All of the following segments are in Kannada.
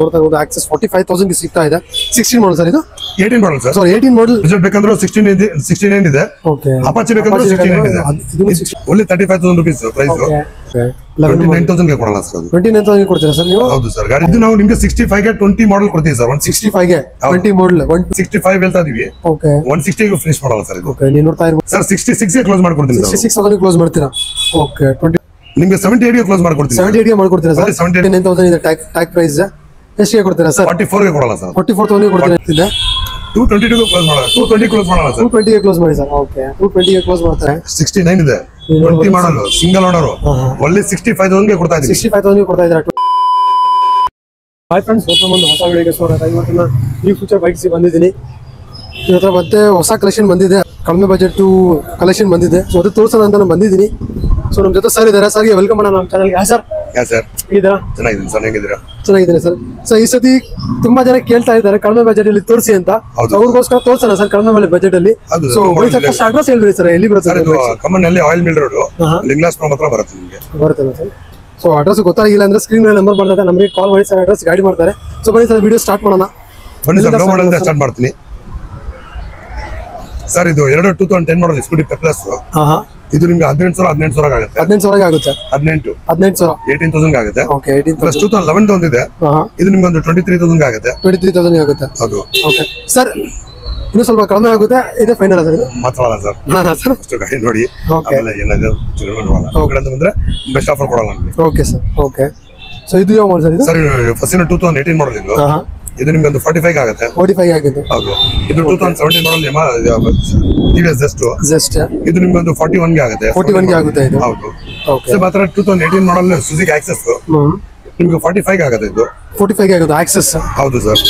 ನೋಡ್ತಾ ಇರೋದು ಆಕ್ಸೆಸ್ 45,000 ಗೆ ಸಿಗ್ತಾ ಇದೆ. 16 ಮಾಡಲ್ ಸರ್ ಇದು 18 ಮಾಡಲ್ ಸರ್. ಸಾರಿ 18 ಮಾಡಲ್. ರಿಸಲ್ಟ್ ಬೇಕಂದ್ರೆ 16 ಇದೆ. ಓಕೆ. ಅಪಾಚೆ ಬೇಕಂದ್ರೆ 16 ಇದೆ. Only 35,000 rupees price. ಓಕೆ. 29,000 ಗೆ ಕೊಡಲ್ಲ ಸರ್. 29,000 ಗೆ ಕೊಡ್ತೀರಾ ಸರ್ ನೀವು? ಹೌದು ಸರ್. ಗಾಡಿ ಇದು ನಾವು ನಿಮಗೆ 65 ಗೆ 20 ಮಾಡಲ್ ಕೊಡ್ತೀವಿ ಸರ್. 165 ಗೆ 20 ಮಾಡಲ್ 165 ಹೇಳ್ತಾ ಇದೀವಿ. ಓಕೆ. 160 ಗೆ ಫಿನಿಶ್ ಮಾಡಲ್ಲ ಸರ್ ಇದು. ಓಕೆ. ನೀವು ನೋಡ್ತಾ ಇರ್ಬೋದು ಸರ್ 66 ಗೆ ಕ್ಲೋಸ್ ಮಾಡ್ಕೊಡ್ತೀನಿ ಸರ್. 66,000 ಗೆ ಕ್ಲೋಸ್ ಮಾಡ್ತೀರಾ? ಓಕೆ. 20 ನಿಮಗೆ 78 ಗೆ ಕ್ಲೋಸ್ ಮಾಡ್ಕೊಡ್ತೀನಿ. 78 ಗೆ ಮಾಡ್ಕೊಡ್ತೀರಾ ಸರ್? 79,000 ಇದೆ ಟ್ಯಾಗ್ ಪ್ರೈಸ್. ಎಷ್ಟಿಗೆ ಕೊಡ್ತೀರಾ ಸರ್? 44 ಗೆ ಕೊಡಲ್ಲ ಸರ್. 44,000 ಗೆ ಕೊಡ್ತೀರಾ? 222 ಗೆ ಕ್ಲೋಸ್ ಮಾಡಲ್ಲ. 220 ಕ್ಲೋಸ್ ಮಾಡಲ್ಲ ಸರ್. 220 ಗೆ ಕ್ಲೋಸ್ ಮಾಡಿ ಸರ್. ಓಕೆ. 220 ಗೆ ಕ್ಲೋಸ್ ಮಾಡ್ತಾರೆ. 69 ಇದೆ. 20 ಮಾಡಲ್ ಸಿಂಗಲ್ ಓನರ್. ಒಳ್ಳೆ 65,000 ಗೆ ಕೊಡ್ತಾ ಇದೀವಿ. 65,000 ಗೆ ಕೊಡ್ತಾ ಇದ್ದೀರಾ? ಹಾಯ್ ಫ್ರೆಂಡ್ಸ್, ಒಂದು ಹೊಸ ವಿಡಿಯೋಗೆ ಸ್ವಾಗತ. ಇವತ್ತಿನ ಈ ಫ್ಯೂಚರ್ ಬೈಕ್ಸ್ ಬಂದಿದ್ದೀನಿ. ಇವತ್ತು ಮತ್ತೆ ಹೊಸ ಕಲೆಕ್ಷನ್ ಬಂದಿದೆ, ಕಡಿಮೆ ಬಜೆಟ್ ಕಲೆಕ್ಷನ್ ಬಂದಿದೆ. ಸೊ ಅದು ತೋರಿಸೋಣ ಅಂತ ನಾನು ಬಂದಿದ್ದೀನಿ. ಸೊ ನಮ್ಮ ಜೊತೆ ಸರ್ ಇದ್ದಾರೆ. ಸರ್ಗೆ ವೆಲ್ಕಮ್ ಮಾಡೋಣ ನಮ್ಮ ಚಾನಲ್ಗೆ. Hi sir. ಸರ್ ಇದ್ದೀರಾ? ಚೆನ್ನಾಗಿದ್ದೀನಿ ಸರ್. ಹೇಗಿದ್ದೀರಾ? ಚೆನ್ನಾಗಿದ್ದೀನಿ ಸರ್. ಸೊ ಈ ಸತಿ ತುಂಬಾ ಜನ ಕೇಳ್ತಾ ಇದ್ದಾರೆ ಕಡಿಮೆ ಬಜೆಟ್ ಅಲ್ಲಿ ತೋರಿಸಿ ಅಂತ. ಅವ್ರಿಗೋಸ್ಕರ ತೋರ್ಸೋಣ ಸರ್ ಕಡಿಮೆ ಬಜೆಟ್ ಅಲ್ಲಿ. ಸೊ ಅಡ್ರೆಸ್ ಹೇಳ್ರಿ ಸರ್, ಎಲ್ಲಿ ಬರುತ್ತೆ ಸರ್? ಇದು ಕಮ್ಮನಲ್ಲಿ ಆಯಿಲ್ ಮಿಲ್ ರೋಡ್ ಲಿಂಗ್ಲಾಸ್ ಹತ್ರ ಬರುತ್ತೆ ನಿಮಗೆ. ಬರುತ್ತಲ್ಲ ಸರ್? ಸೊ ಅಡ್ರೆಸ್ ಗೊತ್ತಾಗಿಲ್ಲ ಅಂದ್ರೆ ಸ್ಕ್ರೀನ್ ಮೇಲೆ ನಂಬರ್ ಬರ್ತದೆ, ನಮಗೆ ಕಾಲ್ ಮಾಡಿ ಸರ್. ಅಡ್ರೆಸ್ ಗಾಡಿ ಮಾಡ್ತಾರೆ. ಸೊ ಬನ್ನಿ ಸರ್, ವಿಡಿಯೋ ಸ್ಟಾರ್ಟ್ ಮಾಡೋಣ. ಬನ್ನಿ ಸರ್, ಲೋ ಮಾಡಲ್ ಸ್ಟಾರ್ಟ್ ಮಾಡ್ತೀನಿ ಸರ್. ಇದು 2010 ಮಾಡಲ್ ಸ್ಕೂಟಿ ಪೆಪ್ಲಸ್. ಇದು ನಿಮ್ಗೆ 18,000 ಆಗುತ್ತೆ. 18,000 ಆಗುತ್ತೆ. 18,000 18,000 ಆಗುತ್ತೆ. ಓಕೆ. 18,000 ಪ್ಲಸ್ 2011 ಒಂದಿದೆ. ಇದು ನಿಮ್ಗೆ ಒಂದು 23,000 ಆಗುತ್ತೆ. 23,000 ಆಗುತ್ತೆ. ಹೌದು. ಓಕೆ ಸರ್, ಇನ್ನೂ ಸ್ವಲ್ಪ ಕಡಿಮೆ ಆಗುತ್ತೆ. ಇದೆ ಫೈನಲ್ ಸರ್? ಮಾತಾಡಲ್ಲ ಸರ್. ಸರ್ ಅಷ್ಟು ಗಾಡಿ ನೋಡಿ ಆಮೇಲೆ ಏನಾದ್ರು ಬಂದ್ರೆ ಬೆಸ್ಟ್ ಆಫರ್ ಕೊಡಲ್ಲ ನಮಗೆ. Okay sir. ಓಕೆ. ಸೊ ಇದು ಯಾವ ಮಾಡಲ್ ಸರ್? ಇದು ಸರ್ ಫಸ್ಟ್ 2018 ಮಾಡಲ್ ಇದು. ಇದು ನಿಮ್ಗೆ ಒಂದು 45 ಆಗುತ್ತೆ. 45 ಆಗುತ್ತೆ. ಹೌದು. ಇದು 2017 ಮಾಡಲ್ TVS ಜಸ್ಟ್. ಇದು ನಿಮ್ಗೆ ಒಂದು 41 ಗೆ ಆಗುತ್ತೆ. 41 ಗೆ ಆಗುತ್ತೆ ಇದು. ಹೌದು. ಓಕೆ. ಸೊ ಮಾತ್ರ 2018 ಮಾಡಲ್ ಸುಜುಕಿ ಆಕ್ಸೆಸ್ ನಿಮ್ಗೆ 45 ಗೆ ಆಗುತ್ತೆ. ಇದು 45 ಗೆ ಆಗುತ್ತೆ ಆಕ್ಸೆಸ್. ಹೌದು ಸರ್.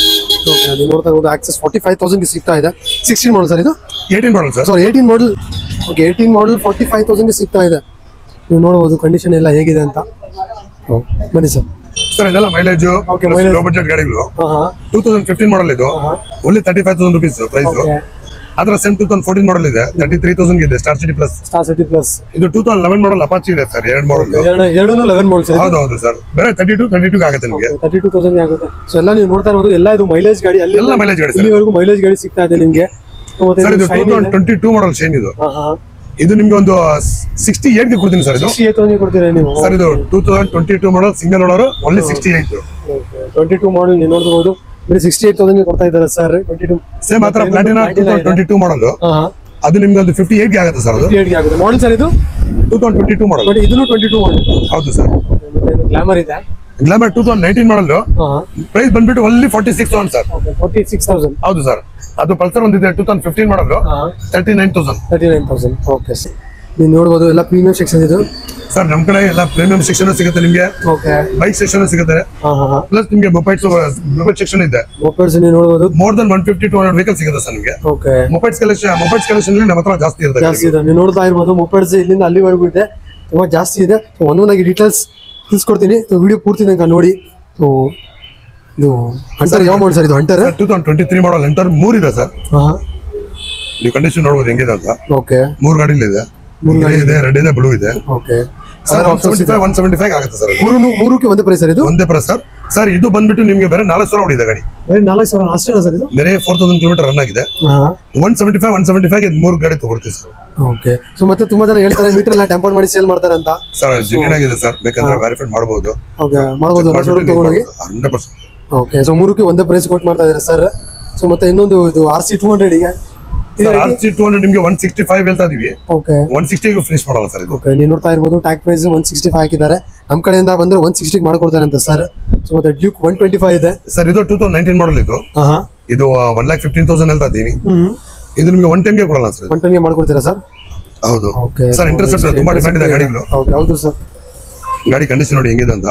ಓಕೆ. ನೀವು ನೋಡ್ತಾ ಇರೋದು ಆಕ್ಸೆಸ್ 45,000 ಗೆ ಸಿಗ್ತಾ ಇದೆ. 16 ಮಾಡಲ್ ಸರ್ ಇದು? 18 ಮಾಡಲ್ ಸರ್. ಸಾರಿ 18 ಮಾಡಲ್. ಓಕೆ. 18 ಮಾಡಲ್ 45,000 ಗೆ ಸಿಗ್ತಾ ಇದೆ. ನೀವು ನೋಡಬಹುದು ಕಂಡೀಷನ್ ಎಲ್ಲ ಹೇಗಿದೆ ಅಂತ. ಬನ್ನಿ ಸರ್. ಸರ್ ಇದೆಲ್ಲ ಮೈಲೇಜ್ ಲೋ ಬಜೆಟ್ ಗಾಡಿಗಳು. 2015 ಮಾಡಲ್ ಇದು. Only 35,000 rupees price. ಅದರ ಸೇಮ್ 2014 ಮಾಡಲ್ ಇದೆ. 33,000 ಇದೆ. Star City Plus. ಇದು 2011 ಮಾಡಲ್ ಅಪಾಚಿ ಇದೆ ಸರ್. 2 ಮಾಡಲ್. 11 model sir. ಹೌದು ಸರ್. ಬೇರೆ 32 ಆಗುತ್ತೆ ನಿಮಗೆ. 32,000 ಆಗುತ್ತೆ. ಸೊ ಎಲ್ಲ ನೀವು ನೋಡ್ತಾ ಇರೋದು ಎಲ್ಲ ಇದು ಮೈಲೇಜ್ ಗಾಡಿ. ಅಲ್ಲಿ ಎಲ್ಲ ಮೈಲೇಜ್ ಗಾಡಿ. ಇಲ್ಲಿವರೆಗೂ ಮೈಲೇಜ್ ಗಾಡಿ ಸಿಗ್ತಾ ಇದೆ ನಿಮಗೆ. ಸರ್ ಇದು 2022 ಮಾಡಲ್ ಶೈನ್ ಇದು. ಇದು ನಿಮ್ಗೆ ಒಂದು 68 ಗೆ ಕೊಡ್ತೀನಿ ಸರ್. ಇದು 68,000 ಕೊಡ್ತೀರಾ ನೀವು? ಸರ್ ಇದು 2022 ಮಾಡಲ್ ಸಿಂಗಲ್ ಓನರ್. ಓನ್ಲಿ 68. 22 ಮಾಡಲ್ ನೀವು ನೋಡಬಹುದು. ಬರೀ 68,000 ಗೆ ಕೊಡ್ತಾ ಇದ್ದಾರೆ ಸರ್. 22 ಸೇಮ್ ಮಾತ್ರ ಪ್ಲಾಟಿನಾ 2022 ಮಾಡಲ್. ಅದು ನಿಮ್ಗೆ ಒಂದು 58 ಗೆ ಆಗುತ್ತೆ ಸರ್. ಅದು 58 ಗೆ ಆಗುತ್ತೆ. ಮಾಡಲ್ ಸರ್ ಇದು 2022 ಮಾಡಲ್. ಬಟ್ ಇದನ್ನು 22 ಮಾಡಲ್. ಹೌದು ಸರ್. ಗ್ಲಾಮರ್ ಇದೆ. ಗ್ಲಾಮರ್ 2019 ಮಾಡಲ್. ಪ್ರೈಸ್ ಬಂದ್ಬಿಟ್ಟು ಓನ್ಲಿ 46,000 ಸರ್. 46,000. ಹೌದು ಸರ್. ಅದು ಪಲ್ಸರ್ ಒಂದಿದೆ 2015 ಮಾಡಲ್. 39,000. Okay sir. ನೀವು ನೋಡಬಹುದು ಎಲ್ಲ ಪ್ರೀಮಿಯಂ ಸೆಕ್ಷನ್ ಇದು ಸರ್. ನಮ್ ಕಡೆ ಎಲ್ಲ ಪ್ರೀಮಿಯಂ ಸೆಕ್ಷನ್ ಸಿಗುತ್ತೆ ನಿಮ್ಗೆ. ಓಕೆ. ಬೈಕ್ ಸೆಕ್ಷನ್ ಸಿಗುತ್ತೆ. ಪ್ಲಸ್ ನಿಮ್ಗೆ ಮೊಬೈಲ್ ಸೆಕ್ಷನ್ ಇದೆ. ಮೊಬೈಲ್ಸ್ ನೀವು ನೋಡಬಹುದು. ಮೋರ್ ದನ್ 150-200 ವೆಹಿಕಲ್ ಸಿಗುತ್ತೆ ಸರ್ ನಿಮಗೆ. ಓಕೆ. ಮೊಬೈಲ್ಸ್ ಕಲೆಕ್ಷನ್ ನಮ್ಮ ಹತ್ರ ಜಾಸ್ತಿ ಇದೆ. ನೀವು ನೋಡ್ತಾ ಇರ್ಬೋದು ಮೊಬೈಲ್ಸ್ ಇಲ್ಲಿಂದ ಅಲ್ಲಿವರೆಗೂ ಇದೆ. ತುಂಬಾ ಜಾಸ್ತಿ ಇದೆ. ಒಂದೊಂದಾಗಿ ಡೀಟೇಲ್ಸ್ ತಿಳಿಸ್ಕೊಡ್ತೀನಿ. ವಿಡಿಯೋ ಪೂರ್ತಿ ತನಕ ನೋಡಿ. ಇದು ಹಂಟರ್ ಯಾವ ಮಾಡಲ್ ಸರ್? ಇದು ಹಂಟರ್ 2023 ಮಾಡಲ್. ಹಂಟರ್ 3 ಇದೆ ಸರ್. ನೀವು ಕಂಡೀಷನ್ ನೋಡಬಹುದು ಹೆಂಗಿದೆ ಅಂತ. ಓಕೆ. 3 ಗಾಡಿ ಇದೆ. ಇದೆ, ರೆಡ್ ಇದೆ, ಬ್ಲೂ ಇದೆ. ಓಕೆ. ಸರ್ 175 ಆಗುತ್ತೆ ಸರ್. ಮೂರಕ್ಕೆ ಒಂದೇ ಪ್ರೈಸ್ ಸರ್? ಇದು ಒಂದೇ ಪ್ರೈಸ್ ಸರ್. ಸರ್ ಇದು ಬಂದ್ಬಿಟ್ಟು ನಿಮ್ಗೆ ಬೇರೆ 4,000 ಹೊಡಿದೆ ಗಾಡಿ. ಬೇರೆ 4,000 ಅಷ್ಟೇನಾ ಸರ್? ಇದು ಬೇರೆ 4,000 ಕಿಲೋಮೀಟರ್ ರನ್ ಆಗಿದೆ. 175 3 ಗಾಡಿ ತಗೊಳ್ತೀವಿ ಸರ್. ಓಕೆ. ಸೊ ಮತ್ತೆ ತುಂಬಾ ಜನ ಹೇಳ್ತಾರೆ ಮೀಟರ್ ಎಲ್ಲ ಟೆಂಪರ್ ಮಾಡಿ ಸೇಲ್ ಮಾಡ್ತಾರೆ ಅಂತ. ಸರ್ ಜೆನ್ಯೂನ್ ಆಗಿದೆ ಸರ್. ಬೇಕಂದ್ರೆ ವೆರಿಫೈ ಮಾಡಬಹುದು. ಓಕೆ. ಮಾಡಬಹುದು. 100%. ಓಕೆ. ಸೊ ಮೂರಕ್ಕೆ ಒಂದೇ ಪ್ರೈಸ್ ಕೊಟ್ಟು ಮಾಡ್ತಾ ಇದ್ದಾರೆ ಸರ್. ಸೊ ಮತ್ತೆ ಇನ್ನೊಂದು ಇದು RC 200 ಗೆ RC 200 ನಿಮ್ಗೆ 165 ಹೇಳ್ತಾ ಇದೀವಿ. ಓಕೆ. 160 ಗೆ ಫಿನಿಶ್ ಮಾಡಲ್ಲ ಸರ್ ಇದು. ಓಕೆ. ನೀವು ನೋಡ್ತಾ ಇರ್ಬೋದು ಟ್ಯಾಗ್ ಪ್ರೈಸ್ 165 ಹಾಕಿದ್ದಾರೆ. ನಮ್ಮ ಕಡೆಯಿಂದ ಬಂದ್ರೆ 160 ಮಾಡ್ಕೊಡ್ತಾರೆ ಅಂತ ಸರ್. ಸೊ ಮತ್ತೆ ಡ್ಯೂಕ್ 125 ಇದೆ ಸರ್. ಇದು 2019 ಮಾಡಲ್ ಇದು. ಇದು 1,15,000 ಹೇಳ್ತಾ ಇದೀನಿ. ಇದು ನಿಮ್ಗೆ 110 ಗೆ ಕೊಡಲ್ಲ ಸರ್. 110 ಗೆ ಮಾಡ್ಕೊಡ್ತೀರಾ ಸರ್? ಹೌದು ಸರ್. ಇಂಟ್ರೆಸ್ಟ್ ತುಂಬಾ ಡಿಫೆಂಡ್ ಇದೆ ಗಾಡಿಗಳು. ಓಕೆ. ಹೌದು ಸರ್. ಗಾಡಿ ಕಂಡೀಷನ್ ನೋಡಿ ಹೆಂಗಿದೆ ಅಂತ.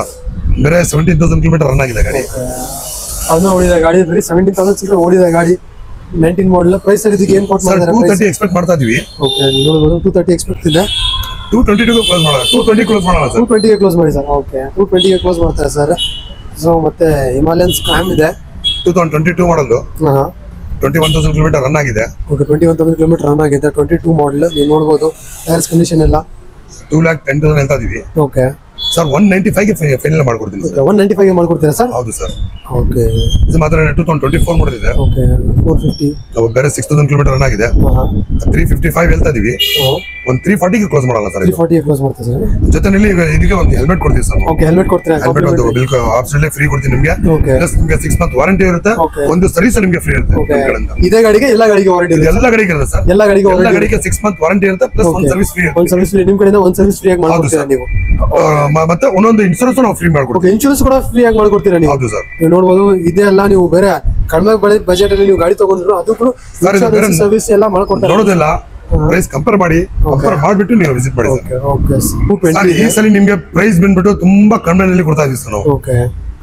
ಬೇರೆ 17,000 ಕಿಲೋಮೀಟರ್ ರನ್ ಆಗಿದೆ ಗಾಡಿ. ಅದನ್ನ ಓಡಿದ ಗಾಡಿ. ಬರೀ 17,000 ಓಡಿದ ಗಾಡಿ. 19 ಮಾಡಲ್. ಪ್ರೈಸ್ ಇದಕ್ಕೆ ಏನು ಕೊಟ್ಟು ಮಾಡಿದ್ದಾರೆ? 230 ಎಕ್ಸ್ಪೆಕ್ಟ್ ಮಾಡ್ತಾ ಇದೀವಿ. ಓಕೆ. ನೋಡಬಹುದು 230 ಎಕ್ಸ್ಪೆಕ್ಟ್ ಇದೆ. 222 ಗೆ ಕ್ಲೋಸ್ ಮಾಡಲ್ಲ. 220 ಕ್ಲೋಸ್ ಮಾಡಲ್ಲ ಸರ್. 220 ಗೆ ಕ್ಲೋಸ್ ಮಾಡಿ ಸರ್. ಓಕೆ. 220 ಗೆ ಕ್ಲೋಸ್ ಮಾಡ್ತಾರೆ ಸರ್. ಸೊ ಮತ್ತೆ ಹಿಮಾಲಯನ್ ಸ್ಕ್ರಾಮ್ ಇದೆ. 2022 ಮಾಡಲ್. 21,000 ಕಿಲೋಮೀಟರ್ ರನ್ ಆಗಿದೆ. ಓಕೆ. 21,000 ಕಿಲೋಮೀಟರ್ ರನ್ ಆಗಿದೆ. 22 ಮಾಡಲ್. ನೀವು ನೋಡಬಹುದು ಟೈರ್ಸ್ ಕಂಡೀಷನ್ ಎಲ್ಲ. 2,10,000 ಹೇಳ್ತಾ ಇದೀವಿ. ಓಕೆ. ಸರ್ 195 ಗೆ ಫೈನಲ್ ಮಾಡ್ಕೊಡ್ತೀನಿ ಸರ್. 195 ಗೆ ಮಾಡ್ಕೊಡ್ತೀರಾ ಸರ್? ಹೌದು ಸರ್. ಓಕೆ. ಇದು ಮಾತ್ರ 2024 ಮಾಡಲ್ ಇದೆ. ಓಕೆ. 450 ಬೇರೆ 6000 ಕಿಲೋಮೀಟರ್ ರನ್ ಆಗಿದೆ. 355 ಹೇಳ್ತಾ ಇದೀವಿ. ಒಂದು 340 ಗೆ ಕ್ಲೋಸ್ ಮಾಡಲ್ಲ ಸರ್. 340 ಗೆ ಕ್ಲೋಸ್ ಮಾಡ್ತೀರಾ ಸರ್? ಜೊತೆನಲ್ಲಿ ಇದಕ್ಕೆ ಒಂದು ಹೆಲ್ಮೆಟ್ ಕೊಡ್ತೀವಿ ಸರ್. ಓಕೆ, ಹೆಲ್ಮೆಟ್ ಕೊಡ್ತೀರಾ? ಹೆಲ್ಮೆಟ್ ಒಂದು ಬಿಲ್ ಆಪ್ಷನ್ ಫ್ರೀ ಕೊಡ್ತೀನಿ ನಿಮಗೆ. ಪ್ಲಸ್ ನಿಮಗೆ 6 ಮಂತ್ ವಾರಂಟಿ ಇರುತ್ತೆ. ಒಂದು ಸರ್ವಿಸ್ ನಿಮಗೆ ಫ್ರೀ ಇರುತ್ತೆ. ಇದೇ ಗಾಡಿಗೆ ಎಲ್ಲ ಗಾಡಿಗೆ ವಾರಂಟಿ ಇರುತ್ತೆ? ಎಲ್ಲ ಗಾಡಿಗೆ ಇರುತ್ತೆ ಸರ್. ಎಲ್ಲ ಗಾಡಿಗೆ 6 ಮಂತ್ ವಾರಂಟಿ ಇರುತ್ತೆ. ಪ್ಲಸ್ ಒಂದು ಸರ್ವಿಸ್ ಫ್ರೀ ಇರುತ್ತೆ. ಒಂದು ಸರ್ವಿಸ್ ಫ್ರೀ ನಿಮ್ಮ ಕಡೆಯಿಂದ ಒಂದು ಸರ್ವಿಸ್ ಫ್ರೀ ಆಗಿ ಮಾಡ್ಕೊಡ್ತೀರಾ ನೀವು? ಮತ್ತೆ ಒಂದೊಂದು ಇನ್ಶೂರೆನ್ಸ್ ನಾವು ಫ್ರೀ ಮಾಡ್ಕೊಡ್ತೀವಿ. ಇನ್ಶೂರೆನ್ಸ್ ಕೂಡ ಫ್ರೀ ಆಗಿ ಮಾಡ್ಕೊಡ್ತೀರಾ ನೀವು? ಹೌದು ಸರ್. ನೀವು ನೋಡಬಹುದು, ಇದೇ ಅಲ್ಲ ನೀವು ಬೇರೆ ಕಡಿಮೆ ಬಜೆಟ್ ಅಲ್ಲಿ ನೀವು ಗಾಡಿ ತಗೊಂಡ್ರು ಅದಕ್ಕೂ ಸರ್ವಿಸ್ ಎಲ್ಲ ಮಾಡ್ಕೊಡ್ತಾರೆ. ನೋಡೋದಿಲ್ಲ, ಪ್ರೈಸ್ ಕಂಪೇರ್ ಮಾಡ್ಬಿಟ್ಟು ನೀವು ವಿಸಿಟ್ ಮಾಡಿ ಸರ್. ಈ ಸಲ ನಿಮ್ಗೆ ಪ್ರೈಸ್ ಬಂದ್ಬಿಟ್ಟು ತುಂಬಾ ಕಡಿಮೆನಲ್ಲಿ ಕೊಡ್ತಾ ಇದೀವಿ ಸರ್ ನಾವು.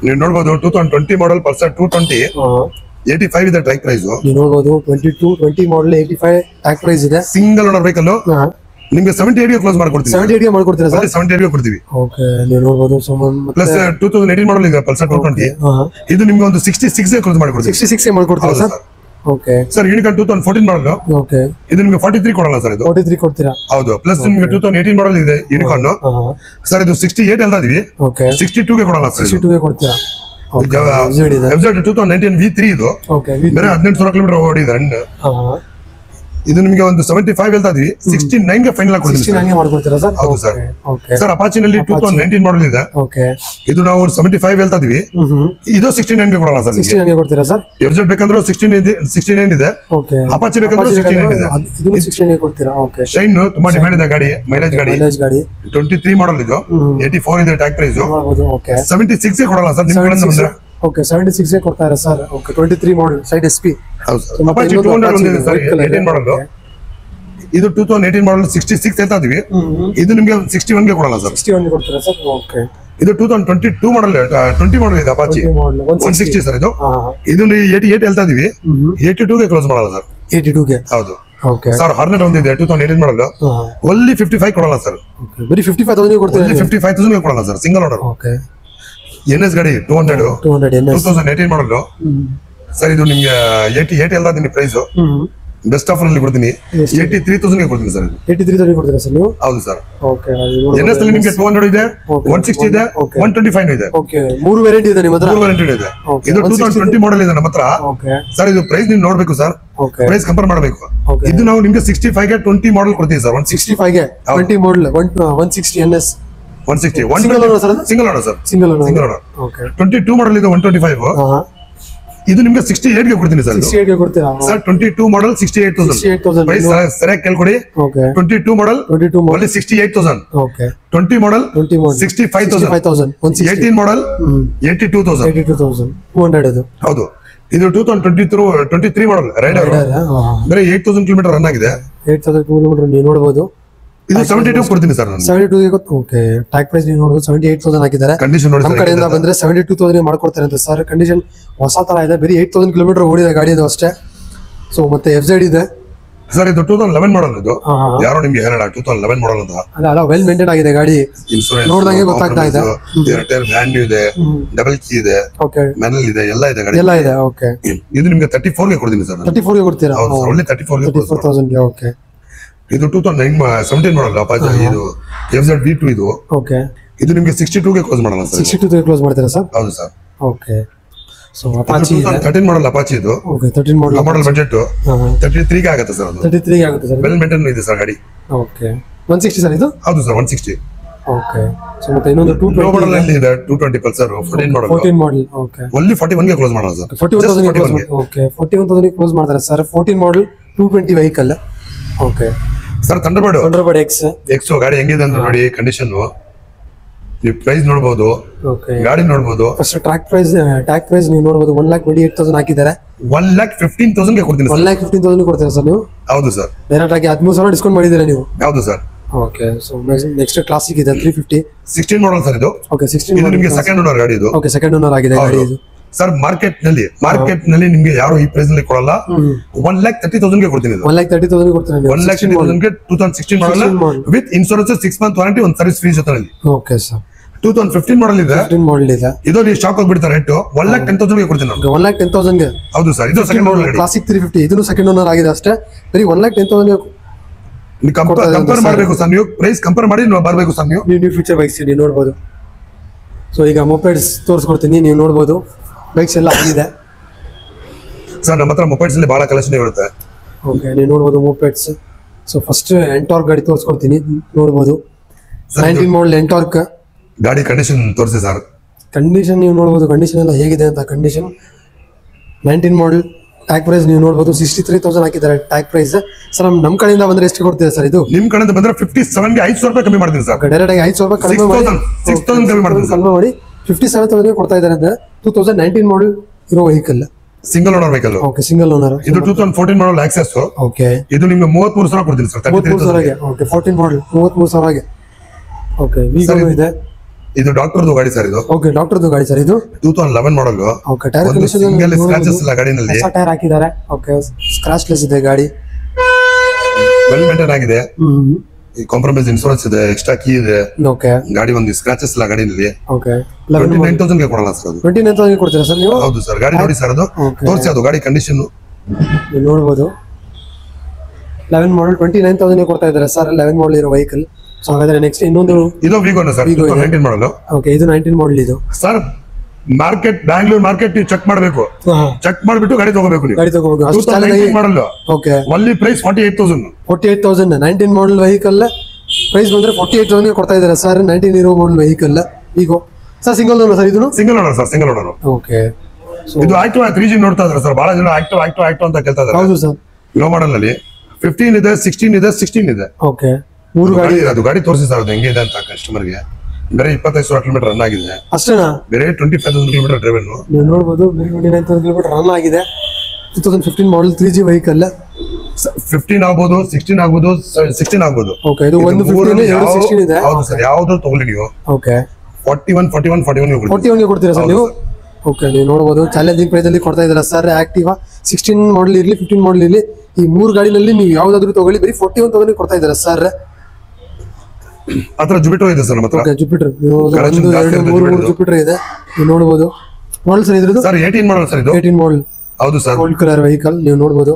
ನೀವು ನೋಡಬಹುದು 2020 ಮಾಡಲ್ ಪಲ್ಸರ್ 220 85 ಇದೆ ಟ್ರ್ಯಾಕ್ ಪ್ರೈಸ್. ನೀವು ನೋಡಬಹುದು 2020 ಮಾಡಲ್ 85 ಟ್ರ್ಯಾಕ್ ಪ್ರೈಸ್ ಇದೆ. ಸಿಂಗಲ್ ಓನರ್ ವೆಹಿಕಲ್ ನಿಮ್ಗೆ 78 ಗೆ ಕ್ಲೋಸ್ ಮಾಡ್ಕೊಡ್ತೀವಿ. 78 ಗೆ ಮಾಡ್ಕೊಡ್ತೀರಾ ಸರ್? 78 ಗೆ ಕೊಡ್ತೀವಿ. ಓಕೆ. ನೀವು ನೋಡಬಹುದು ಪ್ಲಸ್ 2018 ಮಾಡಲ್ ಇದೆ ಪಲ್ಸರ್ 220. ಇದು ನಿಮ್ಗೆ ಒಂದು 66 ಗೆ ಕ್ಲೋಸ್ ಮಾಡ್ಕೊಡ್ತೀವಿ. 66 ಗೆ ಮಾಡ್ಕೊಡ್ತೀರಾ ಸರ್? ಓಕೆ. ಸರ್ ಯೂನಿಕಾನ್ 2014 ಮಾಡಲ್. ಓಕೆ. ಇದು ನಿಮ್ಗೆ 43 ಕೊಡಲ್ಲ ಸರ್. ಇದು 43 ಕೊಡ್ತೀರಾ? ಹೌದು. ಪ್ಲಸ್ ನಿಮ್ಗೆ 2018 ಮಾಡಲ್ ಇದೆ ಯೂನಿಕಾನ್. ಸರ್ ಇದು 68 ಹೇಳ್ತಾ ಇದೀವಿ. ಓಕೆ. 62 ಗೆ ಕೊಡಲ್ಲ ಸರ್. 62 ಗೆ ಕೊಡ್ತೀರಾ? FZ 2019 V3 ಇದು. ಓಕೆ. ಬೇರೆ 18,000 ಕಿಲೋಮೀಟರ್ ಓಡಿದೆ. ಇದು ನಿಮಗೆ ಒಂದು 75 ಹೇಳ್ತಾ ಇದೀವಿ. 69 ಗೆ ಫೈನಲ್ ಕೊಡ್ತೀವಿ. 69 ಗೆ ಮಾಡ್ಕೊಡ್ತೀರಾ ಸರ್? ಹೌದು ಸರ್. ಓಕೆ. ಸರ್ ಅಪಾಚಿನಲ್ಲಿ 2019 ಮಾಡಲ್ ಇದೆ. ಓಕೆ. ಇದು ನಾವು 75 ಹೇಳ್ತಾ ಇದೀವಿ. ಇದು 69 ಗೆ ಕೊಡಲ್ಲ ಸರ್. 69 ಗೆ ಕೊಡ್ತೀರಾ ಸರ್? FZ ಬೇಕಂದ್ರೆ 69 ಇದೆ. ಓಕೆ. ಅಪಾಚಿ ಬೇಕಂದ್ರೆ 69 ಇದೆ. ಇದು 69 ಗೆ ಕೊಡ್ತೀರಾ? ಓಕೆ. ಶೈನ್ ತುಂಬಾ ಡಿಮ್ಯಾಂಡ್ ಇದೆ ಗಾಡಿ. ಮೈಲೇಜ್ ಗಾಡಿ 23 ಮಾಡಲ್ ಇದು. 84 ಇದೆ ಟ್ಯಾಗ್ ಪ್ರೈಸ್. ಓಕೆ. 76 ಗೆ ಕೊಡಲ್ಲ ಸರ್. ನಿಮ್ಮ ಕಡೆಯಿಂದ ಬಂದ್ರೆ ಓಕೆ. 76 ಗೆ ಕೊಡ್ತಾರೆ ಸರ್. ಓಕೆ. 23 ಮಾಡಲ್ ಸೈಡ್ SP. ಹೌದು ಸರ್. ಅಪಾಚಿ 200 ಒಂದಿದೆ ಸರ್. 18 ಮಾಡಲ್. ಇದು 2018 ಮಾಡಲ್ 66 ಹೇಳ್ತಾ ಇದೀವಿ. ಇದು ನಿಮಗೆ 61 ಗೆ ಕೊಡಲ್ಲ ಸರ್. 61 ಗೆ ಕೊಡ್ತೀರಾ ಸರ್? ಓಕೆ. ಇದು 2022 ಮಾಡಲ್ 20 ಮಾಡಲ್ ಇದೆ ಅಪಾಚಿ 160 ಸರ್. ಇದು 88 ಹೇಳ್ತಾ ಇದೀವಿ. 82 ಗೆ ಕ್ಲೋಸ್ ಮಾಡಲ್ಲ ಸರ್. 82 ಗೆ? ಹೌದು. ಓಕೆ. ಸರ್ ಹಾರ್ನೆಟ್ ಒಂದಿದೆ 2018 ಮಾಡಲ್. ಓನ್ಲಿ 55 ಕೊಡಲ್ಲ ಸರ್. ಬರೀ 55,000 ಗೆ ಕೊಡ್ತೀರಾ? 55,000 ಗೆ ಕೊಡಲ್ಲ sir. Single owner. Okay. NS ಗಾಡಿ 200 NS 2018 ಮಾಡಲ್. ಸರ್ ಇದು ನಿಮ್ಗೆ 88 ಹೇಳ್ತಾ ಇದೀನಿ ಪ್ರೈಸ್. ಬೆಸ್ಟ್ ಆಫರ್ ಅಲ್ಲಿ ಕೊಡ್ತೀನಿ. 83,000 ಗೆ ಕೊಡ್ತೀನಿ ಸರ್. 83,000 ಕೊಡ್ತೀರಾ ಸರ್ ನೀವು? ಹೌದು ಸರ್. ಓಕೆ. NS ಅಲ್ಲಿ ನಿಮಗೆ 200 ಇದೆ, 160 ಇದೆ, 125 ಇದೆ. ಓಕೆ. ಮೂರು ವೇರಿಯಂಟ್ ಇದೆ ನಿಮ್ಮ ಹತ್ರ? ಮೂರು ವೇರಿಯಂಟ್ ಇದೆ. ಇದು 2020 ಮಾಡಲ್ ಇದೆ ನಮ್ಮ ಹತ್ರ. ಓಕೆ. ಸರ್ ಇದು ಪ್ರೈಸ್ ನೀವು ನೋಡ್ಬೇಕು ಸರ್. ಪ್ರೈಸ್ ಕಂಪೇರ್ ಮಾಡಬೇಕು. ಇದು ನಾವು ನಿಮಗೆ 65 ಗೆ 20 ಮಾಡಲ್ ಕೊಡ್ತೀವಿ ಸರ್. 165 ಗೆ 20 ಮಾಡಲ್ 160 NS 160 single owner sir? Single owner sir. Single owner. Okay. 22 ಮಾಡಲ್ ಇದೆ 125. ಇದು ನಿಮಗೆ 68 ಗೆ ಕೊಡ್ತೀನಿ ಸರ್. 68 ಗೆ ಕೊಡ್ತೀರಾ ಸರ್? 22 ಮಾಡಲ್ 68,000 ಪ್ರೈಸ್ ಸರಿಯಾಗಿ ಕೇಳ್ಕೊಡಿ. ಓಕೆ. 22 ಮಾಡಲ್ ಓನ್ಲಿ 68,000. ಓಕೆ. 20 ಮಾಡಲ್ 65,000. 18 ಮಾಡಲ್ 82,000. 82,200 ಇದು. ಹೌದು. ಇದು 2023 ಮಾಡಲ್ ರೈಡರ್. ಬರೀ 8,000 ಕಿಲೋಮೀಟರ್ ರನ್ ಆಗಿದೆ. 8,000 ಕಿಲೋಮೀಟರ್ ನೀವು ನೋಡಬಹುದು. ಇದು 72 ಕೊಡ್ತೀನಿ ಸರ್ ನಾನು. 72 ಗೆ ಓಕೆ. ಟ್ಯಾಗ್ ಪ್ರೈಸ್ ನೀವು ನೋಡಬಹುದು 78,000 ಹಾಕಿದ್ದಾರೆ. ಕಂಡೀಷನ್ ನೋಡಿ ನಮ್ಮ ಕಡೆಯಿಂದ ಬಂದ್ರೆ 72,000 ಮಾಡ್ಕೊಡ್ತಾರೆ ಅಂತ ಸರ್. ಕಂಡೀಷನ್ ಹೊಸ ತರ ಇದೆ. ಬರೀ 8,000 ಕಿಲೋಮೀಟರ್ ಓಡಿದೆ ಗಾಡಿ ಇದು ಅಷ್ಟೇ. ಸೊ ಮತ್ತೆ FZ ಇದೆ ಸರ್. ಇದು 2011 ಮಾಡಲ್. ಇದು ಯಾರೋ ನಿಮ್ಗೆ ಹೇಳೋಣ 2011 ಮಾಡಲ್ ಅಂತ. ಅಲ್ಲ ವೆಲ್ ಮೇಂಟೈನ್ ಆಗಿದೆ ಗಾಡಿ. ಇನ್ಶೂರೆನ್ಸ್ ನೋಡಿದಂಗೆ ಗೊತ್ತಾಗ್ತಾ ಇದೆ. ಟೈರ್ ಬ್ರ್ಯಾಂಡ್ ನ್ಯೂ ಇದೆ. ಡಬಲ್ ಕೀ ಇದೆ. ಓಕೆ. ಮ್ಯಾನುವಲ್ ಇದೆ. ಎಲ್ಲ ಇದೆ ಗಾಡಿ. ಎಲ್ಲ ಇದೆ. ಓಕೆ. ಇದು ನಿಮ್ಗೆ 34 ಗೆ ಕೊಡ್ತೀನಿ ಸರ್. 34 ಗೆ ಕೊಡ್ತೀರಾ? ಹೌದು ಸರ್. ಒಳ್ಳೆ 34,000 ಗೆ. ಓಕೆ. ಇದು 2017 ಮಾಡಲ್ ಅಪಾಚಿ. ಇದು FZ V2 ಇದು. ಓಕೆ. ಇದು ನಿಮ್ಗೆ 62 ಗೆ ಕ್ಲೋಸ್ ಮಾಡಲ್ಲ ಸರ್. 62 ಗೆ ಕ್ಲೋಸ್ ಮಾಡ್ತೀರಾ ಸರ್? ಹೌದು ಸರ್. ಓಕೆ. ಸೊ ಅಪಾಚಿ 13 ಮಾಡಲ್ ಅಪಾಚಿ ಇದು. ಓಕೆ. 13 ಮಾಡಲ್ ಬಜೆಟ್ 33 ಗೆ ಆಗುತ್ತೆ ಸರ್. ಅದು 33 ಗೆ ಆಗುತ್ತೆ ಸರ್. ವೆಲ್ ಮೇಂಟೈನ್ ಇದೆ ಸರ್ ಗಾಡಿ. ಓಕೆ. 160 ಸರ್ ಇದು? ಹೌದು ಸರ್. 160. ಓಕೆ. ಸೊ ಮತ್ತೆ ಇನ್ನೊಂದು 220 ಮಾಡಲ್ ಅಲ್ಲಿ ಇದೆ 220 ಪಲ್ಸರ್ 14 ಮಾಡಲ್. 14 ಮಾಡಲ್. ಓಕೆ. ಓನ್ಲಿ 41 ಗೆ ಕ್ಲೋಸ್ ಮಾಡಲ್ಲ ಸರ್. 41,000 ಗೆ ಕ್ಲೋಸ್. ಓಕೆ. 41,000 ಗೆ ಕ್ಲೋಸ್ ಮಾಡ್ತಾರೆ ಸರ್. 14 ಮಾಡಲ್ 220 vehicle. Okay. Sir Thunderbird X ಗಾಡಿ ಹೆಂಗಿದೆ ಅಂತ ನೋಡಿ. ಕಂಡೀಷನ್ ನೀವು ಪ್ರೈಸ್ ನೋಡಬಹುದು. ಓಕೆ. ಗಾಡಿ ನೋಡಬಹುದು. ಫಸ್ಟ್ ಟ್ಯಾಗ್ ಪ್ರೈಸ್ ನೀವು ನೋಡಬಹುದು 1,28,000 ಹಾಕಿದ್ದಾರೆ. 1,15,000 ಗೆ ಕೊಡ್ತೀನಿ. 1,15,000 ಕೊಡ್ತೀರಾ ಸರ್ ನೀವು? ಹೌದು ಸರ್. ಡೈರೆಕ್ಟ್ ಆಗಿ 13,000 ಡಿಸ್ಕೌಂಟ್ ಮಾಡಿದ್ದೀರಾ ನೀವು? ಹೌದು sir. Okay. So next classic ಇದೆ 350 16 ಮಾಡಲ್ ಸರ್ ಇದು. ಓಕೆ. 16 ಇದು ನಿಮಗೆ ಸೆಕೆಂಡ್ ಓನರ್ ಗಾಡಿ ಇದು. ಓಕೆ. ಸೆಕೆಂಡ್ ಓನರ್ ಆಗಿದೆ ಗಾಡಿ ಇದು. ಸರ್ ಮಾರ್ಕೆಟ್ ನಲ್ಲಿ ನಿಮ್ಗೆ ಯಾರು ಈ ಪ್ರೈಸ್ ನಲ್ಲಿ ಕೊಡಲ್ಲ. 1,30,000 ಗೆ ಕೊಡ್ತೀನಿ. 1,30,000 ಕೊಡ್ತೀನಿ. 1,30,000 ಗೆ 2016 model with insurance 6 month warranty ಒಂದು ಸರ್ವಿಸ್ ಫ್ರೀ ಜೊತೆನಲ್ಲಿ. Okay sir. 2015 ಮಾಡಲ್ ಇದೆ. 15 ಮಾಡಲ್ ಇದೆ. ಇದು ನೀವು ಶಾಕ್ ಹೋಗ್ಬಿಡ್ತಾರೆ ರೇಟ್. 1,10,000 ಗೆ ಕೊಡ್ತೀನಿ ನಾನು. 1,10,000 ಗೆ? ಹೌದು ಸರ್. ಇದು ಸೆಕೆಂಡ್ ಓನರ್ ಗಾಡಿ. ಕ್ಲಾಸಿಕ್ 350 ಇದನ್ನು ಸೆಕೆಂಡ್ ಓನರ್ ಆಗಿದೆ ಅಷ್ಟೇ. ಬರೀ 1,10,000 ಕಂಪೇರ್ ಮಾಡಬೇಕು ಸರ್. ನೀವು ಪ್ರೈಸ್ ಕಂಪೇರ್ ಮಾಡಿ ನೀವು ಬರಬೇಕು ಸರ್. ನೀವು ಫ್ಯೂಚರ್ ಬೈಕ್ಸ್ ನೋಡಬಹುದು. ಸೊ ಈಗ ಮೊಪೆಡ್ಸ್ ತೋರಿಸ್ಕೊಡ್ತೀನಿ, ನೀವು ನೋಡ್ಬೋದು ಬೈಕ್ಸ್ ಎಲ್ಲ ಆಗಿದೆ. ಸರ್ ನಮ್ಮ ಹತ್ರ ಮೊಬೈಲ್ಸ್ ಅಲ್ಲಿ ಬಹಳ ಕಲೆಕ್ಷನ್ ಇರುತ್ತೆ. ಓಕೆ, ನೀವು ನೋಡ್ಬೋದು ಮೊಪೆಡ್ಸ್. ಸೊ ಫಸ್ಟ್ ಎಂಟಾರ್ಕ್ ಗಾಡಿ ತೋರಿಸ್ಕೊಡ್ತೀನಿ, ನೋಡ್ಬೋದು 19 ಮಾಡಲ್ ಎಂಟಾರ್ಕ್ ಗಾಡಿ ಕಂಡೀಷನ್ ತೋರಿಸಿ ಸರ್. ಕಂಡೀಷನ್ ನೀವು ನೋಡ್ಬೋದು, ಕಂಡೀಷನ್ ಎಲ್ಲ ಹೇಗಿದೆ ಅಂತ. ಕಂಡೀಷನ್ 19 ಮಾಡಲ್, ಟ್ಯಾಗ್ ಪ್ರೈಸ್ ನೀವು ನೋಡ್ಬೋದು 63,000 ಹಾಕಿದ್ದಾರೆ ಟ್ಯಾಗ್ ಪ್ರೈಸ್. ಸರ್ ನಮ್ಮ ಕಡೆಯಿಂದ ಬಂದ್ರೆ ಎಷ್ಟು ಕೊಡ್ತೀರಾ ಸರ್ ಇದು? ನಿಮ್ ಕಡೆಯಿಂದ ಬಂದ್ರೆ 57 ಗೆ 500 ರೂಪಾಯಿ ಕಮ್ಮಿ ಮಾಡ್ತೀನಿ ಸರ್. ಡೈರೆಕ್ಟ್ ಆಗಿ 500 ರೂಪಾಯಿ ಕಡಿಮೆ ಮಾಡಿ 6,000 ಕಮ್ಮಿ ಮಾಡ್ತೀನಿ ಸರ್. ಕಡಿಮೆ ಮಾಡಿ 57,000 ಕೊಡ್ತಾ ಇದ್ದಾರೆ ಅಂದ್ರೆ 2019 ಮಾಡಲ್ ಇರೋ vehicle, single owner vehicle. Okay, single owner. ಇದು 2014 ಮಾಡಲ್ ಆಕ್ಸೆಸ್. ಓಕೆ, ಇದು ನಿಮ್ಗೆ 33,000 ಕೊಡ್ತೀನಿ ಸರ್. 33,000ಗೆ. ಓಕೆ, 14 ಮಾಡಲ್ 33,000ಗೆ. ಓಕೆ, ವೀಗೋ ಇದೆ. ಇದು ಡಾಕ್ಟರ್ದು ಗಾಡಿ ಸರ್. ಇದು ಓಕೆ, ಡಾಕ್ಟರ್ದು ಗಾಡಿ ಸರ್. ಇದು 2011 model. Okay, tyre condition single scratches ಇಲ್ಲ ಗಾಡಿನಲ್ಲಿ. ಹೊಸ ಟೈರ್ ಹಾಕಿದ್ದಾರೆ. ಓಕೆ, ಸ್ಕ್ರಾಚ್ ಲೆಸ್ ಇದೆ ಗಾಡಿ, ವೆಲ್ ಮೇಂಟೈನ್ ಆಗಿದೆ. ಈ ಕಾಂಪ್ರಮೈಸ್ ಇನ್ಶೂರೆನ್ಸ್ ಇದೆ, ಎಕ್ಸ್ಟ್ರಾ ಕೀ ಇದೆ. ಓಕೆ, ಗಾಡಿ ಒಂದು ಸ್ಕ್ರಾಚಸ್ ಇಲ್ಲ ಗಾಡಿನಲ್ಲಿ. ಓಕೆ, 29,000 ಗೆ ಕೊಡಲ್ಲ ಸರ್. ಅದು 29,000 ಕೊಡ್ತೀರಾ ಸರ್ ನೀವು? ಹೌದು ಸರ್. ಗಾಡಿ ನೋಡಿ ಸರ್, ಅದು ತೋರಿಸಿ, ಅದು ಗಾಡಿ ಕಂಡೀಷನ್ ನೀವು ನೋಡ್ಬೋದು. 11 ಮಾಡಲ್ 29,000 ಕೊಡ್ತಾ ಇದ್ದಾರೆ ಸರ್, 11 ಮಾಡಲ್ ಇರೋ ವೆಹಿಕಲ್. ಸೊ ಹಾಗಾದ್ರೆ ನೆಕ್ಸ್ಟ್ ಇನ್ನೊಂದು, ಇದು ವಿಗೋನ ಸರ್, 19 ಮಾಡಲ್. ಓಕೆ, ಇದು 19 ಮಾಡಲ್. ಇದು ಸರ್ ಮಾರ್ಕೆಟ್, ಬ್ಯಾಂಗ್ಳೂರ್ ಮಾರ್ಕೆಟ್ ನೀವು ಚೆಕ್ ಮಾಡಬೇಕು. ಚೆಕ್ ಮಾಡಿಬಿಟ್ಟು ಗಾಡಿ ತಗೋಬೇಕು ನೀವು. ಗಾಡಿ ತಗೋಬೇಕು. ಅಷ್ಟು 2019 model. Okay, only price 48,000. 48,000 19 model vehicle price ಬಂದ್ರೆ 48,000 ಕೊಡ್ತಾ ಇದ್ದಾರೆ ಸರ್. 19 ಇರೋ model vehicle Wego sir. Single owner sir ಇದು? Single owner sir, single owner. Okay, ಇದು ಆಕ್ಟಿವ್ 3G ನೋಡ್ತಾ ಇದ್ದಾರೆ ಸರ್. ಬಹಳ ಜನ ಆಕ್ಟಿವ್ ಆಕ್ಟಿವ್ ಆಕ್ಟಿವ್ ಅಂತ ಕೇಳ್ತಾ ಇದ್ದಾರೆ. ಹೌದು ಸರ್. ಲೋ ಮಾಡಲ್ ಅಲ್ಲಿ 15 ಇದೆ, 16 ಇದೆ, 16 ಇದೆ. ಓಕೆ, 3 ಗಾಡಿ. ಅದು ಗಾಡಿ ತೋರಿಸಿ ಸರ್, ಅದು ಹೆಂಗಿದೆ ಅಂತ ಕಸ್ಟಮರ್ ಗೆ. ಬೇರೆ 25,000 ಕಿಲೋಮೀಟರ್ ರನ್ ಆಗಿದೆ. ಅಷ್ಟೇನಾ? ಬೇರೆ 25,000 ಕಿಲೋಮೀಟರ್ ಡ್ರೈವನ್. ನೀವು ನೋಡ್ಬೋದು 29,000 ಕಿಲೋಮೀಟರ್ ರನ್ ಆಗಿದೆ. 2015 ಮಾಡಲ್ 3G ವೆಹಿಕಲ್. 15 ಆಗ್ಬೋದು, 16 ಆಗ್ಬೋದು, 16 ಆಗ್ಬೋದು. ಓಕೆ, ಇದು ಒಂದು 15 ಎರಡು 16 ಇದೆ. ಹೌದು ಸರ್. ಯಾವ್ದು ತಗೊಳ್ಳಿ ನೀವು. ಓಕೆ, 41 ಗೆ ಕೊಡ್ತೀರಾ ಸರ್ ನೀವು? ಓಕೆ, ನೀವು ನೋಡ್ಬೋದು ಚಾಲೆಂಜಿಂಗ್ ಪ್ರೈಸ್ ಅಲ್ಲಿ ಕೊಡ್ತಾ ಇದ್ದೀರಾ ಸರ್. ಆಕ್ಟಿವಾ 16 ಮಾಡಲ್ ಇರಲಿ 15 ಮಾಡಲ್ ಇರಲಿ, ಈ 3 ಗಾಡಿನಲ್ಲಿ ನೀವು ಯಾವ್ದಾದ್ರು ತಗೊಳ್ಳಿ, ಬರೀ 41,000 ಕೊಡ್ತಾ ಇದ್ದೀರಾ ಸರ್. ಆತರ ಜುಪಿಟರ್ ಇದೆ ಸರ್ ನಮ್ಮ ಹತ್ರ. ಓಕೆ, ಜುಪಿಟರ್ 1 2 3 ಜುಪಿಟರ್ ಇದೆ, ನೀವು ನೋಡ್ಬೋದು. ಮಾಡಲ್ ಸರ್ ಇದ್ರದ್ದು? ಸರ್ 18 ಮಾಡಲ್ ಸರ್ ಇದು. 18 ಮಾಡಲ್. ಹೌದು ಸರ್. ಗೋಲ್ಡ್ ಕಲರ್ ವೆಹಿಕಲ್, ನೀವು ನೋಡ್ಬೋದು.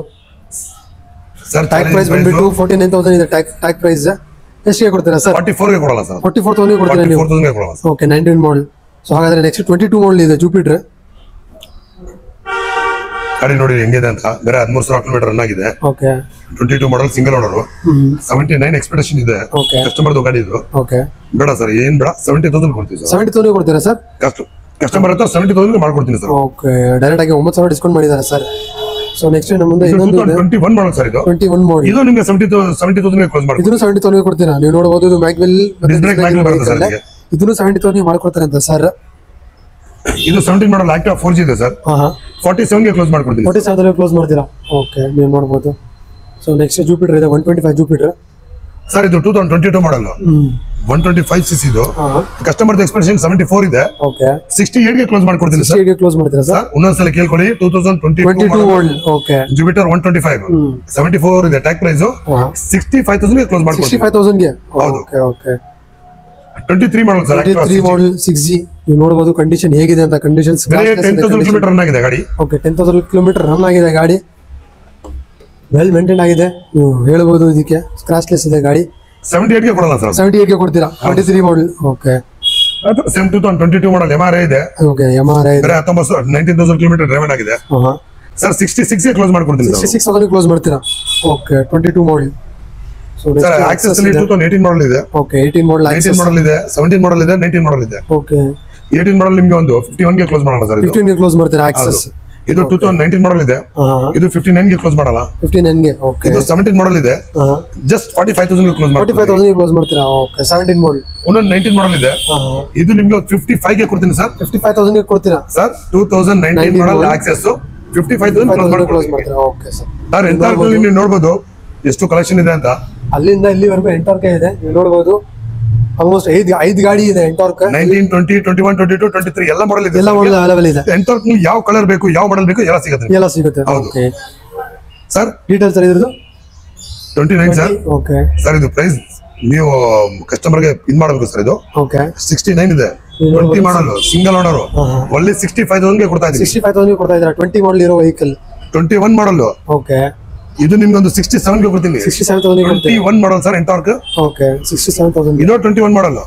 ಸರ್ ಟ್ಯಾಗ್ ಪ್ರೈಸ್ ಬಂದ್ಬಿಟ್ಟು 49,000 ಇದೆ. ಟ್ಯಾಗ್ ಪ್ರೈಸ್ ಎಷ್ಟಿಗೆ ಕೊಡ್ತೀರಾ ಸರ್? 44 ಗೆ ಕೊಡಲ್ಲ ಸರ್. 44,000 ಕೊಡ್ತೀರಾ ನೀವು? 44,000 ಗೆ ಕೊಡಲ್ಲ ಸರ್. ಓಕೆ, 19 ಮಾಡಲ್. ಸೊ ಹಾಗಾದ್ರೆ ನೆಕ್ಸ್ಟ್ 22 ಮಾಡಲ್ ಇದೆ ಜುಪಿಟರ್. ಗಾಡಿ ನೋಡಿ ಹೆಂಗಿದೆ ಅಂತ. ಬೇರೆ 13,000 ಕಿಲೋಮೀಟರ್ ರನ್ ಆಗಿದೆ. Okay, 22 model single owner. 79 expectation ಇದೆ ಕಸ್ಟಮರ್ದು ಗಾಡಿ ಇದು. ಓಕೆ, ಬೇಡ ಸರ್, ಏನ್ ಬೇಡ, 70,000 ಕೊಡ್ತೀವಿ ಸರ್. 70,000 ಕೊಡ್ತೀರಾ ಸರ್? ಕಸ್ಟಮರ್ ಹತ್ರ 70,000 ಮಾಡ್ಕೊಡ್ತೀನಿ ಸರ್. ಓಕೆ, ಡೈರೆಕ್ಟ್ ಆಗಿ 9,000 ಡಿಸ್ಕೌಂಟ್ ಮಾಡಿದ್ದಾರೆ ಸರ್. ಸೊ ನೆಕ್ಸ್ಟ್ ನಮ್ಮ ಮುಂದೆ ಇನ್ನೊಂದು 21 ಮಾಡಲ್ ಸರ್. ಇದು 21 ಮಾಡಲ್. ಇದು ನಿಮಗೆ 70,000 ಕ್ಲೋಸ್ ಮಾಡಿ. ಇದನ್ನು 70,000 ಕೊಡ್ತೀರಾ? ನೀವು ನೋಡಬಹುದು. ಇದು ಮ್ಯಾಗ್ವೆಲ್ ಬರುತ್ತೆ ಸರ್. ಇದನ್ನು 70,000 ಮಾಡ್ಕೊಡ್ತಾರೆ ಅಂತ ಸರ್. ಇದು 17 ಮಾಡಲ್ ಆಕ್ಟಿವ್ 4G ಇದೆ ಸರ್. 47 ಗೆ ಕ್ಲೋಸ್ ಮಾಡ್ಕೊಡ್ತೀನಿ. 47,000 ಕ್ಲೋಸ್ ಮಾಡ್ತೀರಾ? ಓಕೆ, ನೀವು ನೋಡಬಹುದು. ಸೊ ನೆಕ್ಸ್ಟ್ ಜುಪಿಟರ್ ಇದೆ 125 ಜುಪಿಟರ್ ಸರ್. ಇದು 2022 ಮಾಡಲ್ 125cc. ಇದು ಕಸ್ಟಮರ್ ಎಕ್ಸ್ಪೆಕ್ಟೇಷನ್ 74 ಇದೆ. ಓಕೆ, 68 ಗೆ ಕ್ಲೋಸ್ ಮಾಡ್ಕೊಡ್ತೀನಿ ಸರ್. 68 ಗೆ ಕ್ಲೋಸ್ ಮಾಡ್ತೀರಾ ಸರ್? ಒಂದೊಂದ್ಸಲ ಕೇಳ್ಕೊಳ್ಳಿ. 2022 ಮಾಡಲ್. ಓಕೆ, ಜುಪಿಟರ್ 125 74 ಇದೆ. ಟ್ಯಾಗ್ ಪ್ರೈಸ್ 65,000 ಗೆ ಕ್ಲೋಸ್ ಮಾಡ್ಕೊಡ್ತೀನಿ. 65,000 ಗೆ. Okay, okay. 23 model sir. 23 ಮಾಡಲ್ 6G. ನೀವು ನೋಡಬಹುದು ಕಂಡೀಷನ್ ಹೇಗಿದೆ ಅಂತ. ಕಂಡೀಷನ್ 10,000 ಕಿಲೋಮೀಟರ್ ರನ್ ಆಗಿದೆ ಗಾಡಿ. ಓಕೆ, 10,000 ಕಿಲೋಮೀಟರ್ ರನ್ ಆಗಿದೆ ಗಾಡಿ. ವೆಲ್ ಮೇಂಟೈನ್ ಆಗಿದೆ, ನೀವು ಹೇಳ್ಬೋದು. ಇದಕ್ಕೆ ಸ್ಕ್ರಾಚ್ ಲೆಸ್ ಇದೆ ಗಾಡಿ. 78 ಗೆ ಕೊಡಲ್ಲ ಸರ್. 78 ಗೆ ಕೊಡ್ತೀರಾ? 23 ಮಾಡಲ್. ಓಕೆ, ಸೇಮ್ 2022 ಮಾಡಲ್ MRI ಇದೆ. ಓಕೆ, MRI ಇದೆ. 19,000 ಕಿಲೋಮೀಟರ್ ಡ್ರೈವನ್ ಆಗಿದೆ ಸರ್. 66 ಗೆ ಕ್ಲೋಸ್ ಮಾಡ್ಕೊಡ್ತೀನಿ ಸರ್. 66,000 ಕ್ಲೋಸ್ ಮಾಡ್ತೀರಾ? ಓಕೆ, 22 ಮಾಡಲ್. ಸರ್ ಆಕ್ಸೆಸ್ ಅಲ್ಲಿ 2018 ಮಾಡಲ್ ಇದೆ. ಓಕೆ, 18 ಮಾಡಲ್. 19 ಮಾಡಲ್ ಇದೆ, 17 ಮಾಡಲ್ ಇದೆ, 19 ಮಾಡಲ್ ಇದೆ. ಓಕೆ, 18 ಮಾಡಲ್ ನಿಮಗೆ ಒಂದು 51 ಗೆ ಕ್ಲೋಸ್ ಮಾಡಲ್ಲ ಸರ್. 15 ಗೆ ಕ್ಲೋಸ್ ಮಾಡ್ತೀರಾ ಆಕ್ಸೆಸ್? ಇದು 2019 ಮಾಡಲ್ ಇದೆ. ಇದು 59 ಗೆ ಕ್ಲೋಸ್ ಮಾಡಲ್ಲ. 59 ಗೆ. ಓಕೆ, ಇದು 17 ಮಾಡಲ್ ಇದೆ. ಜಸ್ಟ್ 45,000 ಗೆ ಕ್ಲೋಸ್ ಮಾಡ್ತೀನಿ. 45,000 ಗೆ ಕ್ಲೋಸ್ ಮಾಡ್ತೀರಾ? ಓಕೆ, 17 ಮಾಡಲ್. ಒಂದೊಂದು 19 ಮಾಡಲ್ ಇದೆ. ಇದು ನಿಮಗೆ 55 ಗೆ ಕೊಡ್ತೀನಿ ಸರ್. 55,000 ಗೆ ಕೊಡ್ತೀರಾ ಸರ್? 2019 ಮಾಡಲ್ ಆಕ್ಸೆಸ್ 55,000 ಕ್ಲೋಸ್ ಮಾಡ್ತೀರಾ? Okay sir. ಸರ್ ಎಂತಾರ್ಕಲ್ಲಿ ನೀವು ನೋಡಬಹುದು ಎಷ್ಟು ಕಲೆಕ್ಷನ್ ಇದೆ ಅಂತ. ಅಲ್ಲಿಂದ ಇಲ್ಲಿವರೆಗೂ ಎಂಟಾರ್ಕ್ ಇದೆ, ನೀವು ನೋಡಬಹುದು. ಆಲ್ಮೋಸ್ಟ್ 5 ಗಾಡಿ ಇದೆ ಎಂಟಾರ್ಕ್. 19, 20, 21, 22, 23 ಎಲ್ಲ ಮಾಡಲ್ ಇದೆ. ಎಲ್ಲ ಮಾಡಲ್ ಅವೈಲೇಬಲ್ ಇದೆ. ಎಂಟಾರ್ಕ್ ಯಾವ ಕಲರ್ ಬೇಕು, ಯಾವ ಮಾಡಲ್ ಬೇಕು ಎಲ್ಲ ಸಿಗುತ್ತೆ. ಎಲ್ಲ ಸಿಗುತ್ತೆ. ಓಕೆ ಸರ್, ಡೀಟೇಲ್ಸ್ ಸರ್ ಇದ್ರದ್ದು 29 ಸರ್. ಓಕೆ ಸರ್, ಇದು ಪ್ರೈಸ್ ನೀವು ಕಸ್ಟಮರ್ ಗೆ ಇದು ಮಾಡಬೇಕು ಸರ್. ಇದು ಓಕೆ 69 ಇದೆ. 20 ಮಾಡಲ್ ಸಿಂಗಲ್ ಓನರ್. ಒಳ್ಳೆ 65,000 ಗೆ ಕೊಡ್ತಾ ಇದ್ದೀವಿ. 65,000 ಕೊಡ್ತಾ ಇದ್ದೀರಾ? 20 ಮಾಡಲ್ ಇರೋ ವೆಹಿಕಲ್. 21 ಮಾಡಲ್. ಓಕೆ, ಇದು ನಿಮ್ಗೆ ಒಂದು 67 ಗೆ ಕೊಡ್ತೀನಿ. 67,000 21 ಮಾಡಲ್ ಸರ್ ಎಂಟಾರ್ಕ್. ಓಕೆ 67,000 ಇದು 21 ಮಾಡಲ್.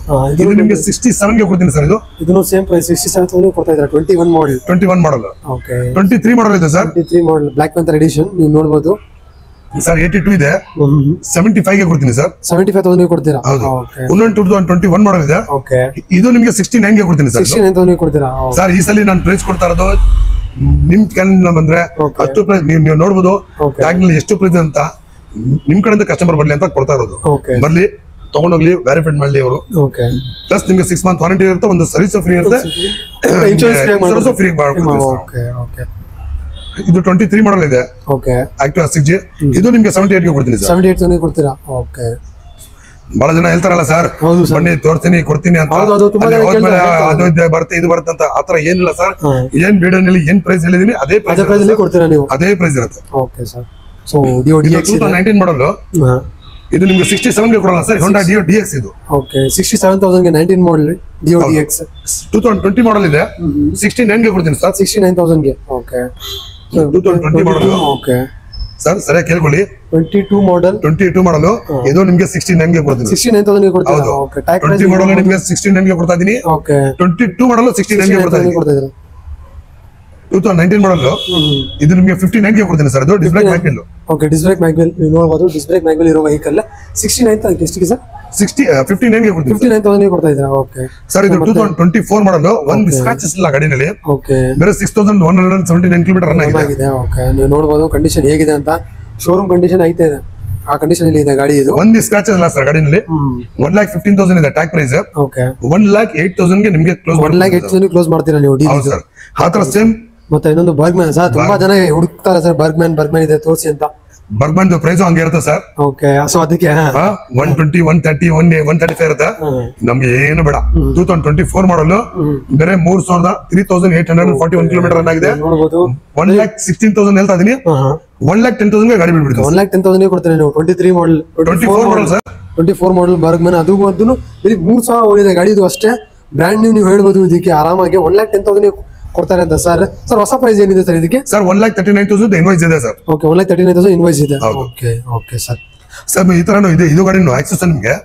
ಇದು ನಿಮ್ಗೆ 67 ಗೆ ಕೊಡ್ತೀನಿ ಸರ್. ಇದನ್ನು ಸೇಮ್ ಪ್ರೈಸ್ 67,000 ಕೊಡ್ತಾ ಇದ್ದಾರೆ. 21 ಮಾಡಲ್. ಓಕೆ 23 ಮಾಡಲ್ ಇದೆ ಸರ್. 23 ಮಾಡಲ್ ಬ್ಲಾಕ್ ಪ್ಯಾಂಥರ್ ಎಡಿಷನ್ ನೀವು ನೋಡಬಹುದು ಸರ್. 82 ಇದೆ. 75 ಗೆ ಕೊಡ್ತೀನಿ ಸರ್. 75,000 ಕೊಡ್ತೀರಾ? ಓಕೆ 2021 ಮಾಡಲ್ ಇದೆ. ಓಕೆ ಇದು ನಿಮ್ಗೆ 69 ಗೆ ಕೊಡ್ತೀನಿ ಸರ್. 69,000 ಕೊಡ್ತೀರಾ? ಸರ್ ಈ ಸಲ ನಾನು ಪ್ರೈಸ್ ಕೊಡ್ತಾ ಇರೋದು ನಿಮ್ ಚಾನೆಲ್ ಬಂದ್ರೆ ಅಷ್ಟು ಪ್ರೈಸ್ ನೀವು ನೋಡಬಹುದು. ಬ್ಯಾಗ್ನಲ್ಲಿ ಎಷ್ಟು ಪ್ರೈಸ್ ಅಂತ ನಿಮ್ ಕಡೆಯಿಂದ ಕಸ್ಟಮರ್ ಬರ್ಲಿ ಅಂತ ಕೊಡ್ತಾ ಇರೋದು. ಬರ್ಲಿ ತಗೊಂಡೋಗ್ಲಿ ವೆರಿಫೈಡ್ ಮಾಡ್ಲಿ ಅವರು. ಪ್ಲಸ್ ನಿಮ್ಗೆ 6 ಮಂತ್ ವಾರಂಟಿ ಇರುತ್ತೆ. ಒಂದು ಸರ್ವಿಸ್ ಫ್ರೀ ಇರುತ್ತೆ. ಇನ್ಶೂರೆನ್ಸ್ ಫ್ರೀ ಮಾಡ್ಕೊಡ್ತೀವಿ. ಇದು 23 ಮಾಡಲ್ ಇದೆ. Activa 6G. ಇದು ನಿಮ್ಗೆ 78 ಗೆ ಕೊಡ್ತೀನಿ ಸರ್. 78,000 ಕೊಡ್ತೀರಾ? ಓಕೆ ಬಹಳ ಜನ ಹೇಳ್ತಾರಲ್ಲ ಸರ್ ಬನ್ನಿ ತೋರ್ತೀನಿ ಕೊಡ್ತೀನಿ ಅಂತ, ಅದು ಬರುತ್ತೆ ಇದು ಬರುತ್ತೆ ಅಂತ. ಆತರ ಏನಿಲ್ಲ ಸರ್. ಏನ್ ವಿಡಿಯೋನಲ್ಲಿ ಏನ್ ಪ್ರೈಸ್ ಹೇಳಿದೀನಿ ಅದೇ ಪ್ರೈಸ್ ಕೊಡ್ತೀರಾ ನೀವು? ಅದೇ ಪ್ರೈಸ್ ಇರುತ್ತೆ. Okay sir. So Dio DX 2019 model. ಇದು ನಿಮ್ಗೆ 67 ಗೆ ಕೊಡಲ್ಲ ಸರ್. ಹೋಂಡಾ ಡಿಯೋ ಡಿಎಕ್ಸ್ ಇದು. ಓಕೆ 67,000 ಗೆ 19 ಮಾಡಲ್ ಡಿಯೋ ಡಿಎಕ್ಸ್ 2020 ಮಾಡಲ್ ಇದೆ. 69 ಗೆ ಕೊಡ್ತೀನಿ ಸರ್. 69,000 ಗೆ. ಓಕೆ 2020 ಮಾಡಲ್. ಓಕೆ ಸರ್ ಸರಿಯಾಗಿ ಕೇಳ್ಕೊಳ್ಳಿ. 22 ಮಾಡಲ್ ಇದು ನಿಮ್ಗೆ 69 ಗೆ ಕೊಡ್ತೀನಿ. 69,000 ಗೆ ಕೊಡ್ತೀರಾ? ಓಕೆ 20 ಮಾಡಲ್ ನಿಮ್ಗೆ 69 ಗೆ ಕೊಡ್ತಾ ಇದೀನಿ. ಓಕೆ 22 ಮಾಡಲ್ 69 ಗೆ ಕೊಡ್ತಾ ಇದೀನಿ. 2019 ಮಾಡಲ್ ಇದು ನಿಮ್ಗೆ 59 ಗೆ ಕೊಡ್ತೀನಿ ಸರ್. ಇದು ಡಿಸ್ ಬ್ರೇಕ್ ಮ್ಯಾಗ್ವಿಲ್. ಓಕೆ ಡಿಸ್ ಬ್ರೇಕ್ ಮ್ಯಾಗ್ವಿಲ್ ನೀವು ನೋಡಬಹುದು. ಡಿಸ್ ಬ್ರೇಕ್ ಮ್ಯಾಗ್ವಿಲ್ ಇರೋ ವೆಹಿಕಲ್ 69 ಎಷ್ಟಿಗೆ ಸರ್? 59 ಗೆ ಕೊಡ್ತೀನಿ. 59,000 ಗೆ ಕೊಡ್ತಾ ಇದ್ದೀರಾ? ಓಕೆ ಸರ್ ಇದು 2024 ಮಾಡಲ್. ಒಂದು ಸ್ಕ್ರಾಚಸ್ ಇಲ್ಲ ಗಾಡಿನಲ್ಲಿ. ಓಕೆ ಬೇರೆ 6179 ಕಿಲೋಮೀಟರ್ ರನ್ ಆಗಿದೆ. ಓಕೆ ನೀವು ನೋಡಬಹುದು ಕಂಡೀಷನ್ ಹೇಗಿದೆ ಅಂತ. ಶೋರೂಮ್ ಕಂಡೀಷನ್ ಐತೆ. ಆ ಕಂಡೀಷನ್ ಅಲ್ಲಿ ಇದೆ ಗಾಡಿ. ಇದು ಒಂದು ಸ್ಕ್ರಾಚಸ್ ಇಲ್ಲ ಸರ್ ಗಾಡಿನಲ್ಲಿ. 1,15,000 ಇದೆ ಟ್ಯಾಗ್ ಪ್ರೈಸ್. ಓಕೆ 1,08,000 ಗೆ ನಿಮಗೆ ಕ್ಲೋಸ್ 1,08,000 ಕ್ಲೋಸ್ ಮಾಡ್ತೀರಾ ನೀವು ಡೀಲ್? ಹೌದು ಸರ್. ಆತರ ಸೇಮ್. ಮತ್ತೆ ಇನ್ನೊಂದು ಬರ್ಗ್ಮ್ಯಾನ್ ಸರ್. ತುಂಬಾ ಜನ ಹುಡುಕ್ತಾರೆ ಸರ್ ಬರ್ಗ್ಮ್ಯಾನ್ ಇದೆ ತೋರಿಸಿ ಅಂತ. ಬರ್ಗ್ಮ್ಯಾನ್ ಪ್ರೈಸ್ ಹಂಗೆ ಇರುತ್ತೆ ಸರ್. ಓಕೆ ಸೊ ಅದಕ್ಕೆ 120 130 135 ಇರುತ್ತೆ. ನಮ್ಗೆ ಏನು ಬೇಡ. 2024 ಮಾಡಲ್ ಬೇರೆ 3,841 ಕಿಲೋಮೀಟರ್ ರನ್ ಆಗಿದೆ. 1,16,000 ಹೇಳ್ತಾ ಇದೀನಿ. 1,10,000 ಗಾಡಿ ಬಿಡ್ಬಿಡ್ತೀವಿ. 1,10,000 ಕೊಡ್ತಾರೆ ನೀವು. 23 ಮಾಡಲ್ 24 ಮಾಡಲ್ ಸರ್. 24 ಮಾಡಲ್ ಬರ್ಗ್ಮ್ಯಾನ್. ಅದು ಬರೀ 3,000 ಓಡಿದೆ ಗಾಡಿ. ಇದು ಅಷ್ಟೇ ಬ್ರ್ಯಾಂಡ್ ನ್ಯೂ. ನೀವು ಹೇಳ್ಬೋದು ಇದಕ್ಕೆ ಆರಾಮಾಗಿ 1,10,000 ಕೊಡ್ತಾರೆ ಅಂತ ಸರ್. ಸರ್ ಹೊಸ ಪ್ರೈಸ್ ಏನಿದೆ ಸರ್ ಇದಕ್ಕೆ? ಸರ್ 1,39,000 ಇನ್ವಾಯ್ಸ್ ಇದೆ ಸರ್. ಓಕೆ 1,39,000 ಇನ್ವಾಯ್ಸ್ ಇದೆ. Okay okay sir. ಸರ್ ಈ ತರನು ಇದೆ. ಇದು ಗಾಡಿನು ಆಕ್ಸೆಸ್ ನಿಮ್ಗೆ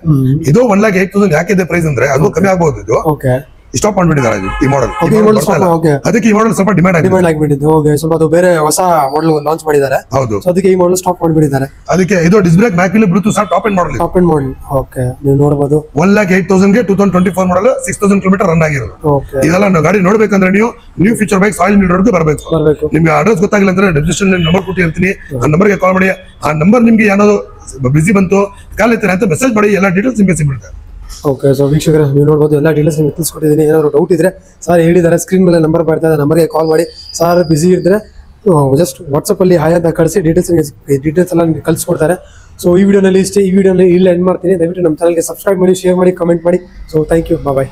ಇದು 1,08,000 ಯಾಕಿದೆ ಪ್ರೈಸ್ ಅಂದ್ರೆ ಅದು ಕಮ್ಮಿ ಆಗಬಹುದು. ಇದು ಓಕೆ ಸ್ಟಾಪ್ ಮಾಡ್ಬಿಟ್ಟಿದ್ದಾರೆ ಈ ಮಾಡಲ್. ಓಕೆ ಅದಕ್ಕೆ ಈ ಮಾಡಲ್ ಸ್ವಲ್ಪ ಡಿಮ್ಯಾಂಡ್ ಆಗಿಬಿಟ್ಟಿದೆ. ಓಕೆ ಸ್ವಲ್ಪ ಅದು ಬೇರೆ ಹೊಸ ಮಾಡಲ್ ಲಾಂಚ್ ಮಾಡಿದ್ದಾರೆ. ಹೌದು ಅದಕ್ಕೆ ಈ ಮಾಡಲ್ ಸ್ಟಾಪ್ ಮಾಡ್ಬಿಟ್ಟಿದ್ದಾರೆ. ಅದಕ್ಕೆ ಇದು ಡಿಸ್ break mag wheel Bluetooth sir top end model. Okay ನೀವು ನೋಡಬಹುದು 1,08,000 ಗೆ 2024 ಮಾಡಲ್ 6,000 ಕಿಲೋಮೀಟರ್ ರನ್ ಆಗಿರೋದು. ಇದೆಲ್ಲ ಗಾಡಿ ನೋಡ್ಬೇಕಂದ್ರೆ ನೀವು ಫ್ಯೂಚರ್ ಬೈಕ್ಸ್ ಆಯಿಲ್ ಮಿಲ್ ಬರಬೇಕು. ನಿಮ್ಗೆ ಅಡ್ರೆಸ್ ಗೊತ್ತಾಗಿಲ್ಲ ಅಂದ್ರೆ ಡಿಸ್ಕ್ರಿಪ್ಷನ್ ನಂಬರ್ ಕೊಟ್ಟಿರ್ತೀನಿ. ಆ ನಂಬರ್ಗೆ ಕಾಲ್ ಮಾಡಿ. ಆ ನಂಬರ್ ನಿಮ್ಗೆ ಏನಾದ್ರು ಬಿಸಿ ಬಂತು ಕಾಲ್ ಎತ್ತಾರೆ ಅಂತ ಮೆಸೇಜ್ ಮಾಡಿ. ಎಲ್ಲ ಡೀಟೇಲ್ಸ್ ನಿಮ್ಗೆ ಸಿಗ್ಬಿಡುತ್ತೆ. ಓಕೆ ಸೊ ವೀಕ್ಷಕರೇ ನೀವು ನೋಡಬಹುದು ಎಲ್ಲ ಡೀಟೇಲ್ಸ್ ನಿಮ್ಗೆ ತಿಳಿಸ್ಕೊಟ್ಟಿದ್ದೀನಿ. ಏನಾದ್ರು ಡೌಟ್ ಇದ್ರೆ ಸರ್ ಹೇಳಿದ್ದಾರೆ ಸ್ಕ್ರೀನ್ ಮೇಲೆ ನಂಬರ್ ಬರ್ತಾ ಇದೆ. ನಂಬರ್ಗೆ ಕಾಲ್ ಮಾಡಿ. ಸರ್ ಬಿಸಿ ಇದ್ರೆ ಜಸ್ಟ್ ವಾಟ್ಸಪ್ ಅಲ್ಲಿ ಹಾಯ್ ಅಂತ ಕಳಿಸಿ ಡೀಟೇಲ್ಸ್ ಎಲ್ಲ ಕಳಿಸ್ಕೊಡ್ತಾರೆ. ಸೊ ಈ ವಿಡಿಯೋನಲ್ಲಿ ಇಷ್ಟೇ. ಈ ವಿಡಿಯೋನಲ್ಲಿ ಇಲ್ಲಿ ಎಂಡ್ ಮಾಡ್ತೀನಿ. ದಯವಿಟ್ಟು ನಮ್ಮ ಚಾನಲ್ಗೆ ಸಬ್ಸ್ಕ್ರೈಬ್ ಮಾಡಿ, ಶೇರ್ ಮಾಡಿ, ಕಮೆಂಟ್ ಮಾಡಿ. So thank you. ಬಾಯ್.